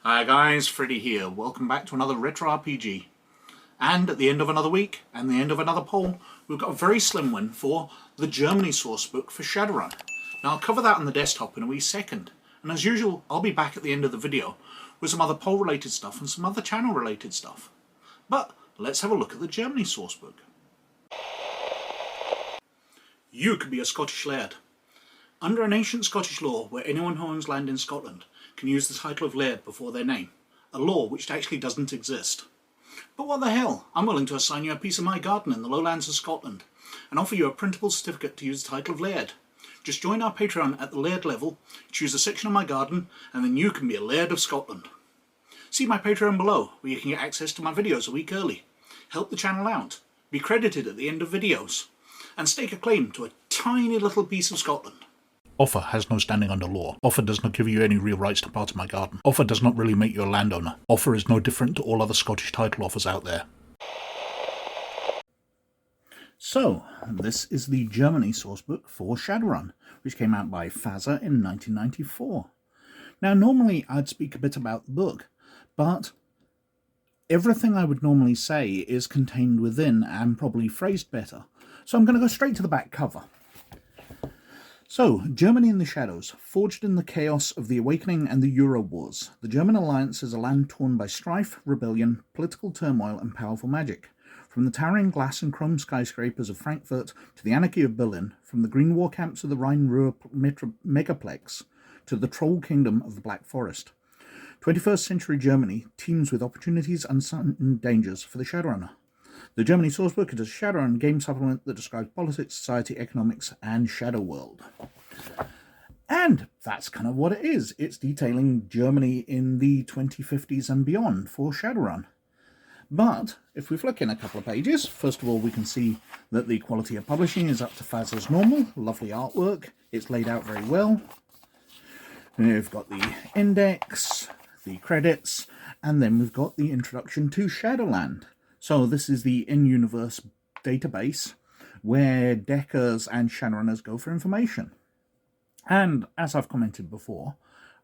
Hi guys, Freddy here. Welcome back to another Retro RPG. And at the end of another week, and the end of another poll, we've got a very slim win for the Germany Sourcebook for Shadowrun. Now I'll cover that on the desktop in a wee second. And as usual, I'll be back at the end of the video with some other poll related stuff and some other channel related stuff. But let's have a look at the Germany Sourcebook. You could be a Scottish laird. Under an ancient Scottish law where anyone who owns land in Scotland can use the title of laird before their name, a law which actually doesn't exist. But what the hell, I'm willing to assign you a piece of my garden in the lowlands of Scotland and offer you a printable certificate to use the title of laird. Just join our Patreon at the laird level, choose a section of my garden, and then you can be a laird of Scotland. See my Patreon below, where you can get access to my videos a week early, help the channel out, be credited at the end of videos, and stake a claim to a tiny little piece of Scotland. Offer has no standing under law. Offer does not give you any real rights to part of my garden. Offer does not really make you a landowner. Offer is no different to all other Scottish title offers out there. So, this is the Germany Sourcebook for Shadowrun, which came out by FASA in 1994. Now, normally I'd speak a bit about the book, but everything I would normally say is contained within and probably phrased better. So I'm going to go straight to the back cover. So, Germany in the Shadows, forged in the chaos of the Awakening and the Euro Wars, the German alliance is a land torn by strife, rebellion, political turmoil and powerful magic. From the towering glass and chrome skyscrapers of Frankfurt to the anarchy of Berlin, from the green war camps of the Rhine-Ruhr megaplex to the troll kingdom of the Black Forest. 21st century Germany teems with opportunities and dangers for the Shadowrunner. The Germany Sourcebook is a Shadowrun game supplement that describes politics, society, economics, and Shadowworld. And that's kind of what it is. It's detailing Germany in the 2050s and beyond for Shadowrun. But if we flick in a couple of pages, first of all, we can see that the quality of publishing is up to FASA's normal. Lovely artwork. It's laid out very well. We've got the index, the credits, and then we've got the introduction to Shadowland. So this is the in-universe database where deckers and Shadowrunners go for information. And as I've commented before,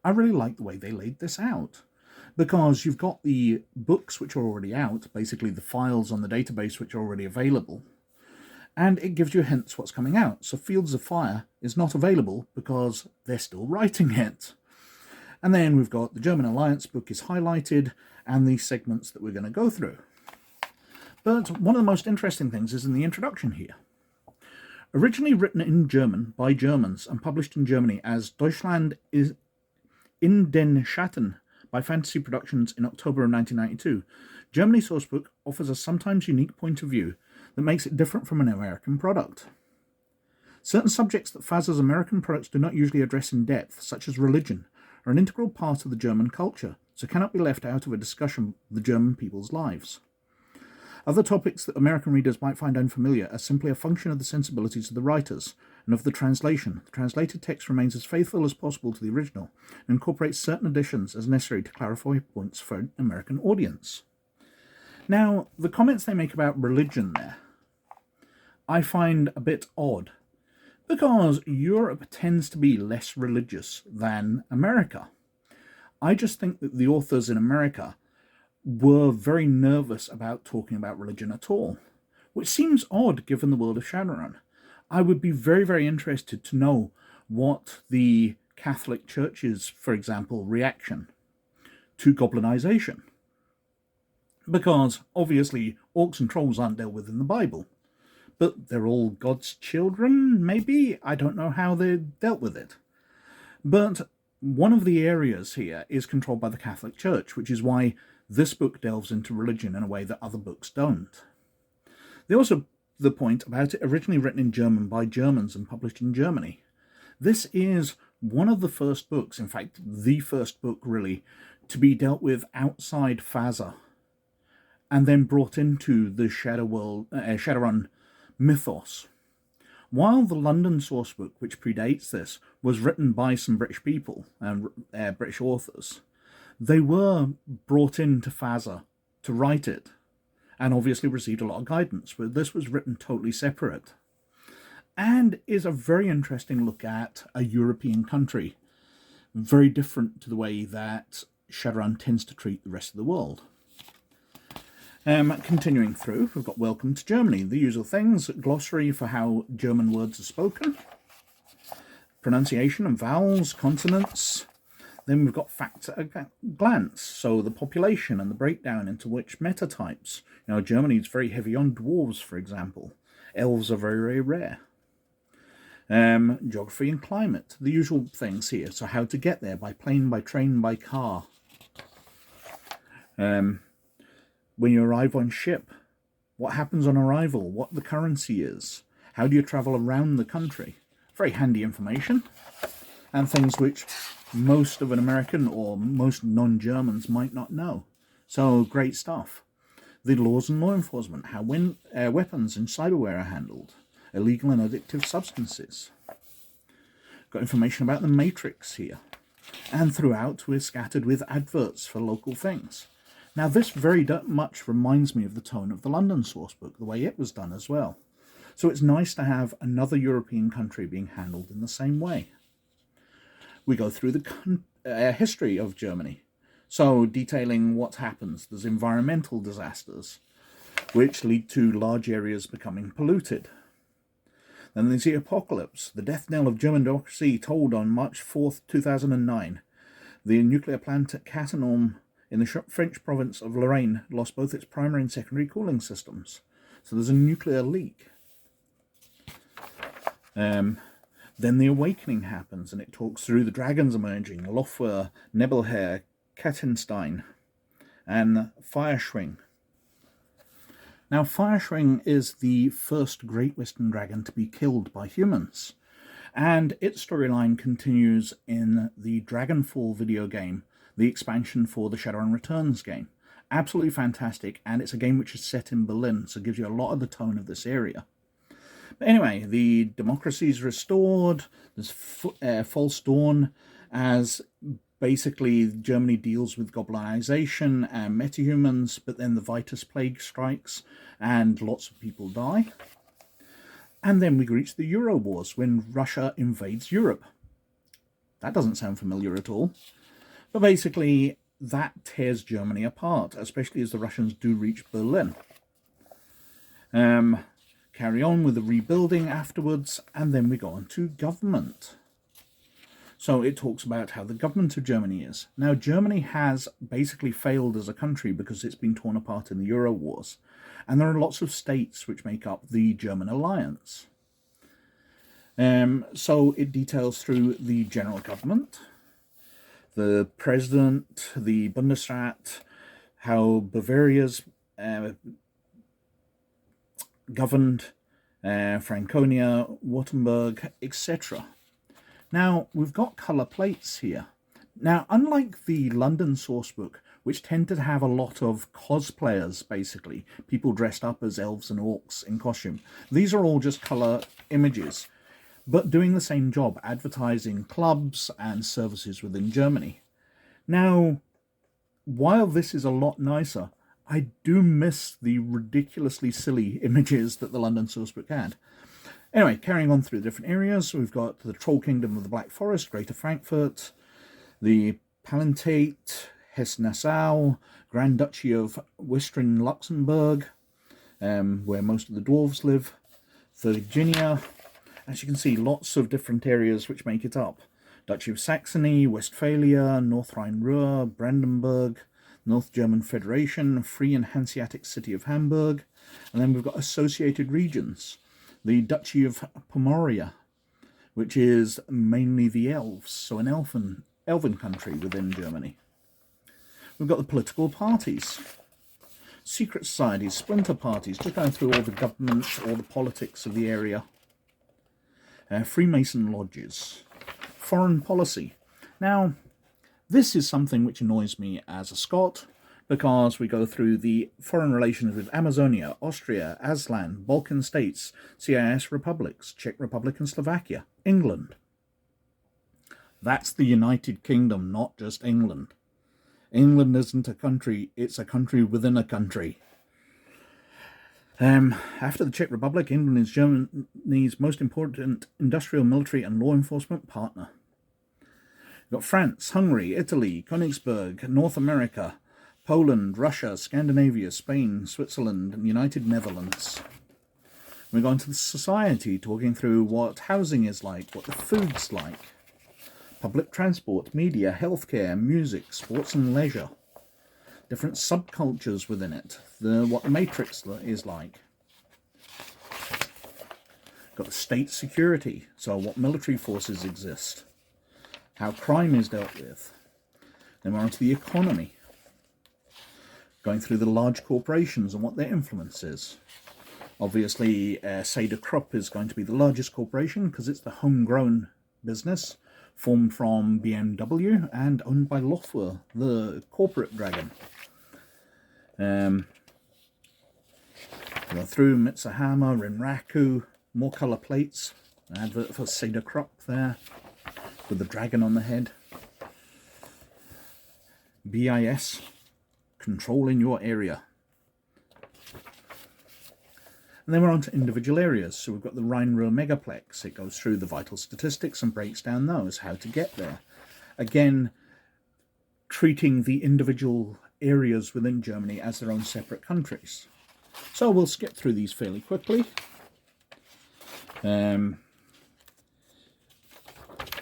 I really like the way they laid this out. Because you've got the books which are already out, basically the files on the database which are already available, and it gives you hints what's coming out. So Fields of Fire is not available because they're still writing it. And then we've got the German Alliance book is highlighted and the segments that we're going to go through. But one of the most interesting things is in the introduction here. Originally written in German by Germans and published in Germany as Deutschland ist in den Schatten by Fantasy Productions in October of 1992, Germany Sourcebook offers a sometimes unique point of view that makes it different from an American product. Certain subjects that FASA's American products do not usually address in depth, such as religion, are an integral part of the German culture, so cannot be left out of a discussion of the German people's lives. Other topics that American readers might find unfamiliar are simply a function of the sensibilities of the writers and of the translation. The translated text remains as faithful as possible to the original and incorporates certain additions as necessary to clarify points for an American audience. Now, the comments they make about religion there, I find a bit odd, because Europe tends to be less religious than America. I just think that the authors in America were very nervous about talking about religion at all, which seems odd given the world of Shadowrun. I would be very, very interested to know what the Catholic Church's, for example, reaction to goblinization. Because, obviously, orcs and trolls aren't dealt with in the Bible, but they're all God's children, maybe? I don't know how they dealt with it. But one of the areas here is controlled by the Catholic Church, which is why this book delves into religion in a way that other books don't. They also the point about it originally written in German by Germans and published in Germany. This is one of the first books, in fact, the first book really, to be dealt with outside FASA and then brought into the Shadowrun mythos. While the London Sourcebook, which predates this, was written by some British people and British authors, they were brought into FASA to write it, and obviously received a lot of guidance, but this was written totally separate, and is a very interesting look at a European country, very different to the way that Shadowrun tends to treat the rest of the world. Continuing through, we've got Welcome to Germany, the usual things, glossary for how German words are spoken, pronunciation and vowels, consonants. Then we've got facts at a glance, so the population and the breakdown into which metatypes. Germany is very heavy on dwarves, for example. Elves are very, very rare. Geography and climate, the usual things here. So how to get there, by plane, by train, by car. When you arrive on ship, what happens on arrival, what the currency is, how do you travel around the country. Very handy information, and things which most of an American or most non-Germans might not know. So great stuff. The laws and law enforcement, how weapons and cyberware are handled, illegal and addictive substances. Got information about the Matrix here. And throughout we're scattered with adverts for local things. Now this very much reminds me of the tone of the London Sourcebook, the way it was done as well. So it's nice to have another European country being handled in the same way. We go through the history of Germany. So detailing what happens. There's environmental disasters, which lead to large areas becoming polluted. Then there's the apocalypse, the death knell of German democracy tolled on March 4th, 2009. The nuclear plant at Cattenom in the French province of Lorraine lost both its primary and secondary cooling systems. So there's a nuclear leak. Then the awakening happens, and it talks through the dragons emerging, Lofwer, Nebelherr, Kettenstein, and Fireschwing. Now, Fireschwing is the first Great Western Dragon to be killed by humans, and its storyline continues in the Dragonfall video game, the expansion for the Shadowrun Returns game. Absolutely fantastic, and it's a game which is set in Berlin, so it gives you a lot of the tone of this area. But anyway, the democracy is restored, there's False Dawn, as basically Germany deals with goblinization and metahumans, but then the Vitus Plague strikes, and lots of people die. And then we reach the Euro Wars, when Russia invades Europe. That doesn't sound familiar at all. But basically, that tears Germany apart, especially as the Russians do reach Berlin. Carry on with the rebuilding afterwards, and then we go on to government. So it talks about how the government of Germany is. Now, Germany has basically failed as a country because it's been torn apart in the Euro Wars. And there are lots of states which make up the German alliance. So it details through the general government, the president, the Bundesrat, how Bavaria's governed, Franconia, Württemberg, etc. Now, we've got colour plates here. Now, unlike the London Sourcebook, which tend to have a lot of cosplayers, basically, people dressed up as elves and orcs in costume, these are all just colour images, but doing the same job, advertising clubs and services within Germany. Now, while this is a lot nicer, I do miss the ridiculously silly images that the London Sourcebook had. Anyway, carrying on through different areas, we've got the Troll Kingdom of the Black Forest, Greater Frankfurt, the Palatinate, Hesse-Nassau, Grand Duchy of Western-Luxembourg, where most of the dwarves live, Virginia. As you can see, lots of different areas which make it up. Duchy of Saxony, Westphalia, North Rhine-Ruhr, Brandenburg, North German Federation, Free and Hanseatic City of Hamburg, and then we've got associated regions. The Duchy of Pomoria, which is mainly the elves, so an elven country within Germany. We've got the political parties, secret societies, splinter parties, just going through all the government, all the politics of the area. Freemason lodges, foreign policy. Now, this is something which annoys me as a Scot, because we go through the foreign relations with Amazonia, Austria, Aslan, Balkan states, CIS republics, Czech Republic and Slovakia, England. That's the United Kingdom, not just England. England isn't a country, it's a country within a country. After the Czech Republic, England is Germany's most important industrial, military and law enforcement partner. We've got France, Hungary, Italy, Königsberg, North America, Poland, Russia, Scandinavia, Spain, Switzerland, and United Netherlands. We're going to the society, talking through what housing is like, what the food's like, public transport, media, healthcare, music, sports and leisure, different subcultures within it, what the matrix is like. Got the state security, so what military forces exist, how crime is dealt with. Then we're on to the economy, going through the large corporations and what their influence is. Obviously, Krupp is going to be the largest corporation because it's the homegrown business, formed from BMW and owned by Lothar, the corporate dragon. Go through Mitsuhama, Rinraku, more colour plates, an advert for Krupp there, with the dragon on the head. BIS, controlling your area. And then we're on to individual areas. So we've got the Rhine-Ruhr megaplex. It goes through the vital statistics and breaks down those, how to get there. Again, treating the individual areas within Germany as their own separate countries. So we'll skip through these fairly quickly.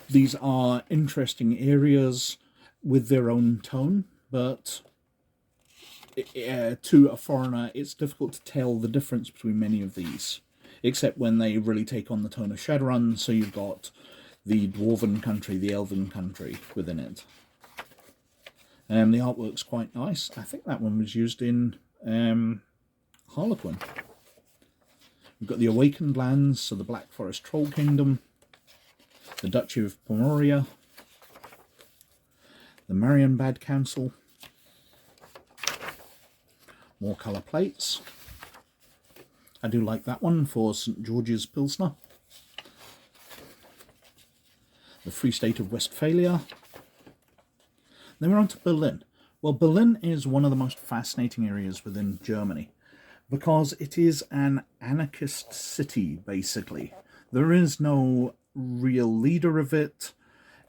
These are interesting areas with their own tone, but to a foreigner, it's difficult to tell the difference between many of these, except when they really take on the tone of Shadowrun. So you've got the Dwarven country, the Elven country within it. The artwork's quite nice. I think that one was used in Harlequin. We've got the Awakened Lands, so the Black Forest Troll Kingdom, the Duchy of Pomoria, the Marienbad Council, more colour plates. I do like that one for St. George's Pilsner. The Free State of Westphalia. Then we're on to Berlin. Well, Berlin is one of the most fascinating areas within Germany because it is an anarchist city, basically. There is no real leader of it.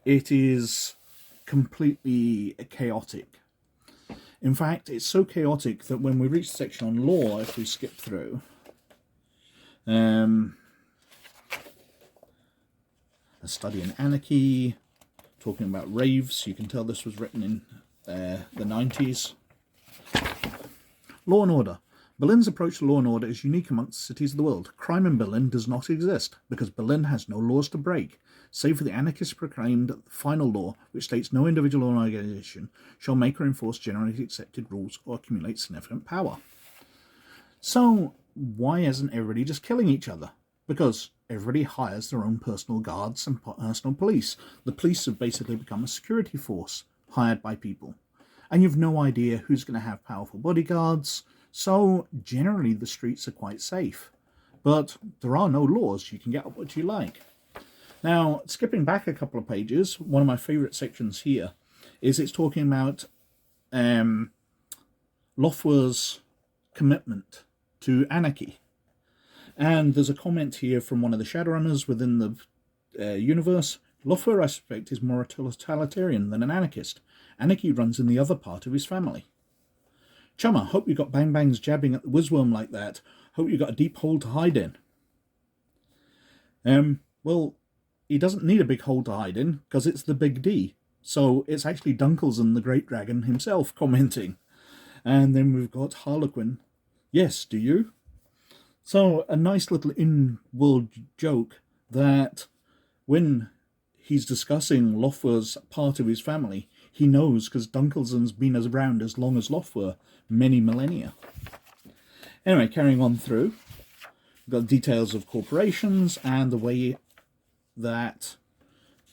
It is completely chaotic. In fact, it's so chaotic that when we reach the section on law, if we skip through, a study in anarchy, talking about raves. You can tell this was written in the 90s. Law and order. Berlin's approach to law and order is unique amongst cities of the world. Crime in Berlin does not exist because Berlin has no laws to break, save for the anarchist proclaimed final law, which states no individual or organization shall make or enforce generally accepted rules or accumulate significant power. So why isn't everybody just killing each other? Because everybody hires their own personal guards and personal police. The police have basically become a security force hired by people. And you've no idea who's going to have powerful bodyguards. So generally the streets are quite safe. But there are no laws. You can get up what you like. Now, skipping back a couple of pages, one of my favourite sections here is it's talking about Lothar's commitment to anarchy. And there's a comment here from one of the Shadowrunners within the universe. Lothar, I suspect, is more totalitarian than an anarchist. Anarchy runs in the other part of his family. Chummer, hope you got Bang Bangs jabbing at the Whizworm like that. Hope you got a deep hole to hide in. Well, he doesn't need a big hole to hide in, because it's the Big D. So it's actually Dunkelson, the Great Dragon, himself commenting. And then we've got Harlequin. Yes, do you? So a nice little in-world joke that when he's discussing Lothar's part of his family, he knows because Dunkelson's been around as long as Lothar, many millennia. Anyway, carrying on through, we've got details of corporations and the way that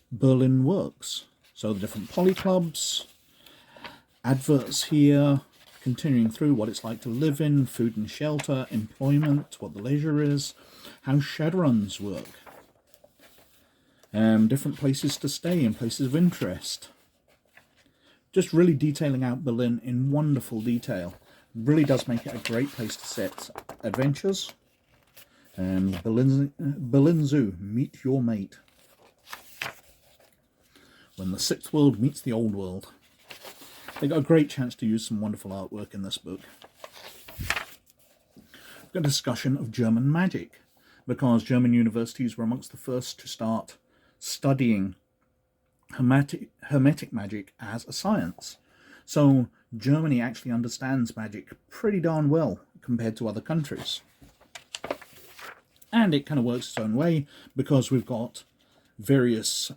Berlin works. So the different polyclubs, adverts here, continuing through what it's like to live in, food and shelter, employment, what the leisure is, how Shadowruns work, different places to stay and places of interest. Just really detailing out Berlin in wonderful detail. Really does make it a great place to set adventures. Berlin Zoo, meet your mate. when the sixth world meets the old world. They got a great chance to use some wonderful artwork in this book. We've got a discussion of German magic, because German universities were amongst the first to start studying hermetic magic as a science. So Germany actually understands magic pretty darn well compared to other countries. And it kind of works its own way, because we've got various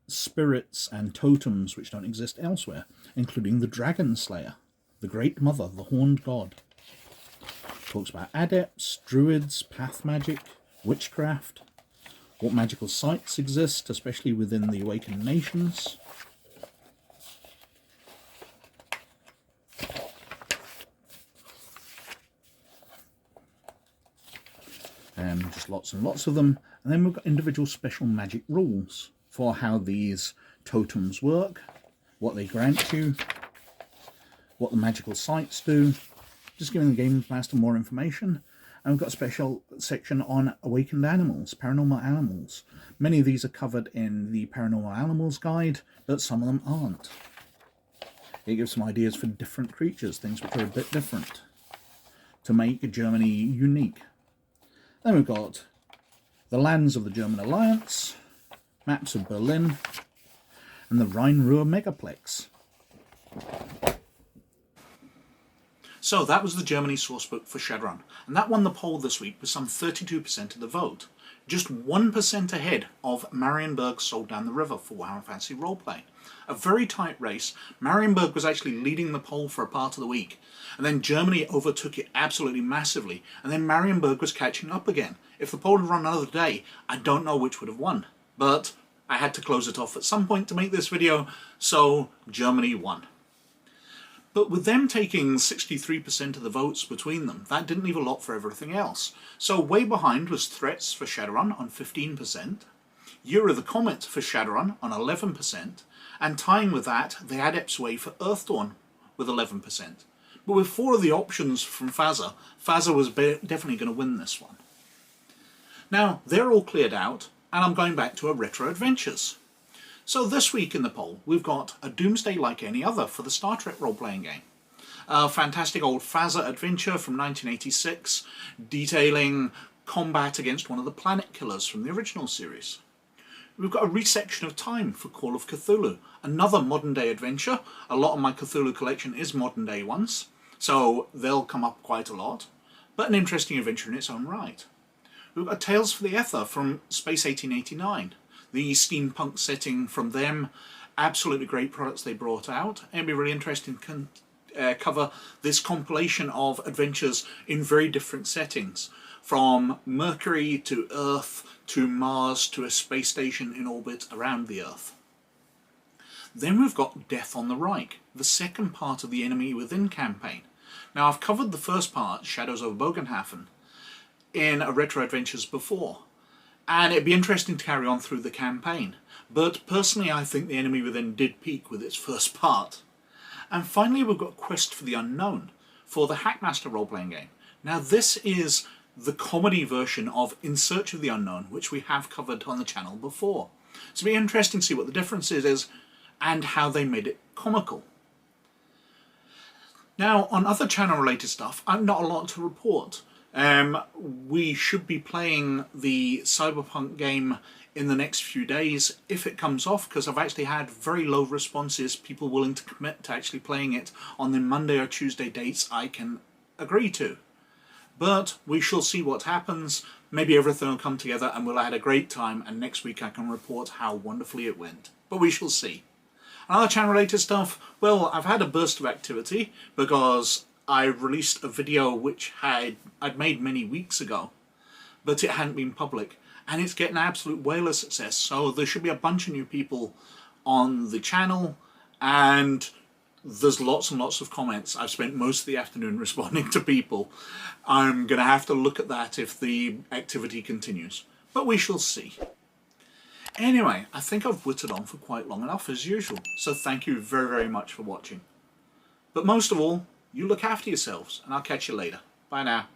spirits and totems which don't exist elsewhere, including the Dragon Slayer, the Great Mother, the Horned God. Talks about adepts, druids, path magic, witchcraft, what magical sites exist, especially within the Awakened Nations. And just lots and lots of them. And then we've got individual special magic rules for how these totems work, what they grant you, what the magical sites do, just giving the Game Master more information. And we've got a special section on awakened animals, paranormal animals. Many of these are covered in the Paranormal Animals Guide, but some of them aren't. It gives some ideas for different creatures, things which are a bit different, to make Germany unique. Then we've got the lands of the German Alliance, maps of Berlin, and the Rhine-Ruhr megaplex. So that was the Germany Sourcebook for Shadowrun, and that won the poll this week with some 32% of the vote. Just 1% ahead of Marienburg Sold Down the River for WoW and Fantasy Roleplay. A very tight race. Marienburg was actually leading the poll for a part of the week, and then Germany overtook it absolutely massively, and then Marienburg was catching up again. If the poll had run another day, I don't know which would have won, but I had to close it off at some point to make this video, so Germany won. But with them taking 63% of the votes between them, that didn't leave a lot for everything else. So way behind was Threats for Shadowrun on 15%, Year of the Comet for Shadowrun on 11%, and tying with that, the Adept's Way for Earthdawn with 11%. But with 4 of the options from FASA, FASA was definitely going to win this one. Now, they're all cleared out, and I'm going back to a Retro Adventures. So this week in the poll, we've got a Doomsday Like Any Other for the Star Trek role-playing game. A fantastic old FASA adventure from 1986, detailing combat against one of the planet killers from the original series. We've got a Resection of Time for Call of Cthulhu, another modern-day adventure. A lot of my Cthulhu collection is modern-day ones, so they'll come up quite a lot, but an interesting adventure in its own right. We've got Tales for the Ether from Space 1889. The steampunk setting from them, absolutely great products they brought out. It'd be really interesting to cover this compilation of adventures in very different settings, from Mercury to Earth to Mars to a space station in orbit around the Earth. Then we've got Death on the Reich, the second part of the Enemy Within campaign. Now I've covered the first part, Shadows over Bogenhafen, in a Retro Adventures before, and it'd be interesting to carry on through the campaign, but personally I think the Enemy Within did peak with its first part. And finally we've got Quest for the Unknown for the Hackmaster role-playing game. Now this is the comedy version of In Search of the Unknown, which we have covered on the channel before. So it'll be interesting to see what the difference is and how they made it comical. Now on other channel related stuff, I've not a lot to report. We should be playing the Cyberpunk game in the next few days if it comes off, because I've actually had very low responses, people willing to commit to actually playing it on the Monday or Tuesday dates I can agree to. But we shall see what happens. Maybe everything will come together and we'll have had a great time, and next week I can report how wonderfully it went. But we shall see. Other channel related stuff, well, I've had a burst of activity because I released a video which I'd made many weeks ago, but it hadn't been public, and it's getting absolute whale of success. So there should be a bunch of new people on the channel, and there's lots and lots of comments. I've spent most of the afternoon responding to people. I'm going to have to look at that if the activity continues, but we shall see. Anyway, I think I've whittled on for quite long enough as usual, so thank you very, very much for watching. But most of all, you look after yourselves, and I'll catch you later. Bye now.